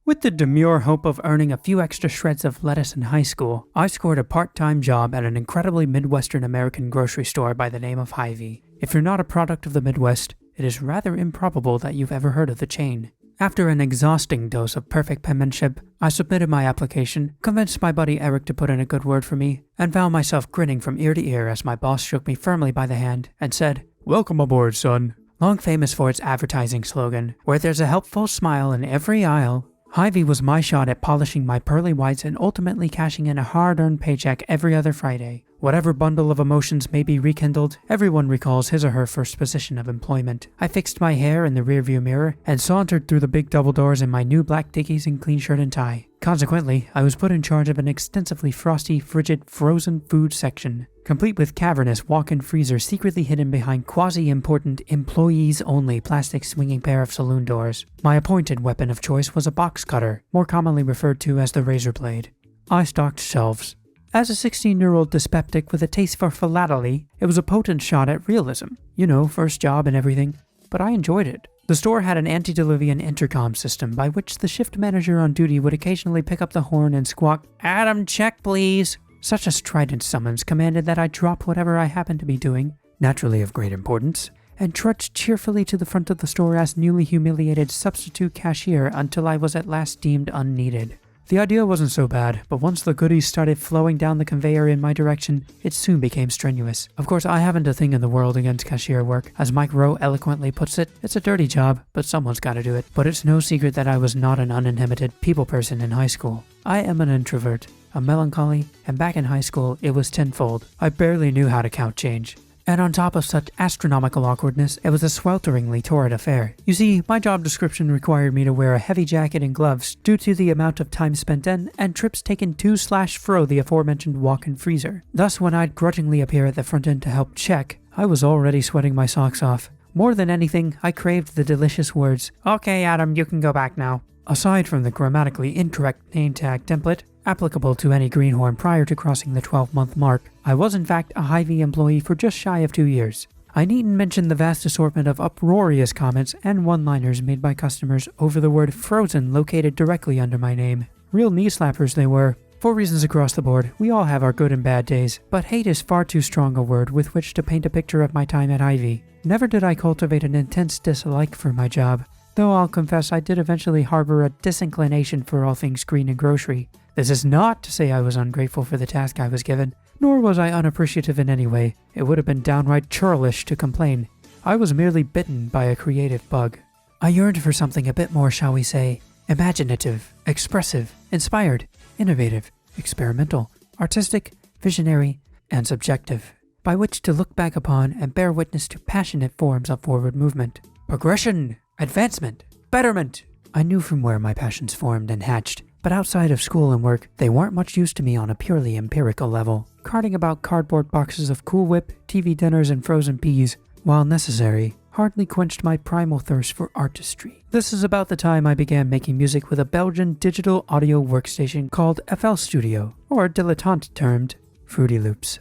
With the demure hope of earning a few extra shreds of lettuce in high school, I scored a part-time job at an incredibly Midwestern American grocery store by the name of Hy-Vee. If you're not a product of the Midwest, it is rather improbable that you've ever heard of the chain. After an exhausting dose of perfect penmanship, I submitted my application, convinced my buddy Eric to put in a good word for me, and found myself grinning from ear to ear as my boss shook me firmly by the hand and said, "Welcome aboard, son." Long famous for its advertising slogan, "Where there's a helpful smile in every aisle," Hy-Vee was my shot at polishing my pearly whites and ultimately cashing in a hard-earned paycheck every other Friday. Whatever bundle of emotions may be rekindled, everyone recalls his or her first position of employment. I fixed my hair in the rearview mirror and sauntered through the big double doors in my new black Dickies and clean shirt and tie. Consequently, I was put in charge of an extensively frosty, frigid, frozen food section, complete with cavernous walk-in freezers secretly hidden behind quasi-important, employees-only plastic swinging pair of saloon doors. My appointed weapon of choice was a box cutter, more commonly referred to as the razor blade. I stocked shelves. As a 16-year-old dyspeptic with a taste for philately, it was a potent shot at realism. You know, first job and everything. But I enjoyed it. The store had an antediluvian intercom system by which the shift manager on duty would occasionally pick up the horn and squawk, "Adam, check please." Such a strident summons commanded that I drop whatever I happened to be doing, naturally of great importance, and trudged cheerfully to the front of the store as newly humiliated substitute cashier until I was at last deemed unneeded. The idea wasn't so bad, but once the goodies started flowing down the conveyor in my direction, it soon became strenuous. Of course, I haven't a thing in the world against cashier work. As Mike Rowe eloquently puts it, it's a dirty job, but someone's gotta do it. But it's no secret that I was not an uninhibited people person in high school. I am an introvert, a melancholy, and back in high school, it was tenfold. I barely knew how to count change. And on top of such astronomical awkwardness, it was a swelteringly torrid affair. You see, my job description required me to wear a heavy jacket and gloves due to the amount of time spent in and trips taken to/fro the aforementioned walk-in freezer. Thus, when I'd grudgingly appear at the front end to help check, I was already sweating my socks off. More than anything, I craved the delicious words, "Okay, Adam, you can go back now." Aside from the grammatically incorrect name tag template, applicable to any greenhorn prior to crossing the 12-month mark, I was in fact a Hy-Vee employee for just shy of 2 years. I needn't mention the vast assortment of uproarious comments and one-liners made by customers over the word "frozen" located directly under my name. Real knee-slappers they were. For reasons across the board, we all have our good and bad days, but hate is far too strong a word with which to paint a picture of my time at Hy-Vee. Never did I cultivate an intense dislike for my job, though I'll confess I did eventually harbor a disinclination for all things green and grocery. This is not to say I was ungrateful for the task I was given, nor was I unappreciative in any way. It would have been downright churlish to complain. I was merely bitten by a creative bug. I yearned for something a bit more, shall we say, imaginative, expressive, inspired, innovative, experimental, artistic, visionary, and subjective, by which to look back upon and bear witness to passionate forms of forward movement. Progression, advancement, betterment. I knew from where my passions formed and hatched, but outside of school and work, they weren't much use to me on a purely empirical level. Carting about cardboard boxes of Cool Whip, TV dinners, and frozen peas, while necessary, hardly quenched my primal thirst for artistry. This is about the time I began making music with a Belgian digital audio workstation called FL Studio, or dilettante termed Fruity Loops.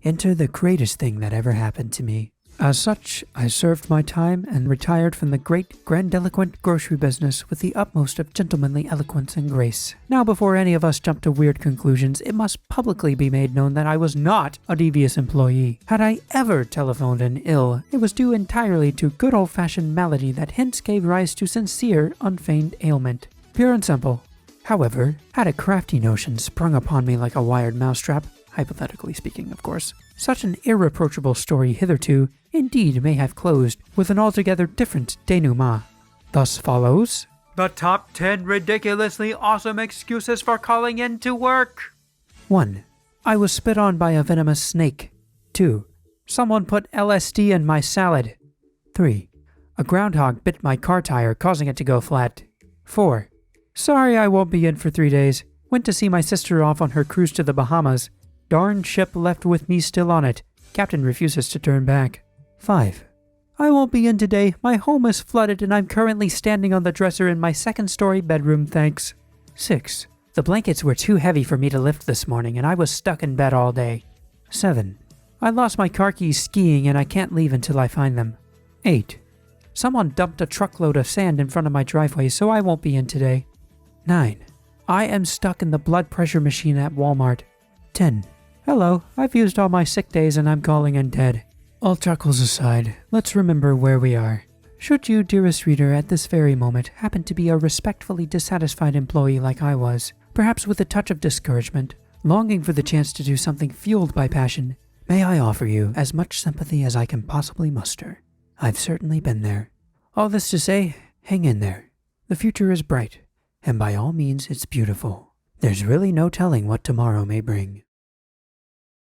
Enter the greatest thing that ever happened to me. As such, I served my time and retired from the great grandiloquent grocery business with the utmost of gentlemanly eloquence and grace. Now, before any of us jump to weird conclusions, it must publicly be made known that I was not a devious employee. Had I ever telephoned in ill, it was due entirely to good old-fashioned malady that hence gave rise to sincere, unfeigned ailment. Pure and simple. However, had a crafty notion sprung upon me like a wired mousetrap, hypothetically speaking, of course, such an irreproachable story hitherto indeed may have closed with an altogether different denouement. Thus follows the top 10 ridiculously awesome excuses for calling in to work. 1. I was spit on by a venomous snake. 2. Someone put LSD in my salad. 3. A groundhog bit my car tire, causing it to go flat. 4. Sorry I won't be in for 3 days. Went to see my sister off on her cruise to the Bahamas. Darn ship left with me still on it. Captain refuses to turn back. 5. I won't be in today. My home is flooded and I'm currently standing on the dresser in my second-story bedroom, thanks. 6. The blankets were too heavy for me to lift this morning and I was stuck in bed all day. 7. I lost my car keys skiing and I can't leave until I find them. 8. Someone dumped a truckload of sand in front of my driveway, so I won't be in today. 9. I am stuck in the blood pressure machine at Walmart. 10. Hello, I've used all my sick days and I'm calling in dead. All chuckles aside, let's remember where we are. Should you, dearest reader, at this very moment happen to be a respectfully dissatisfied employee like I was, perhaps with a touch of discouragement, longing for the chance to do something fueled by passion, may I offer you as much sympathy as I can possibly muster. I've certainly been there. All this to say, hang in there. The future is bright, and by all means it's beautiful. There's really no telling what tomorrow may bring.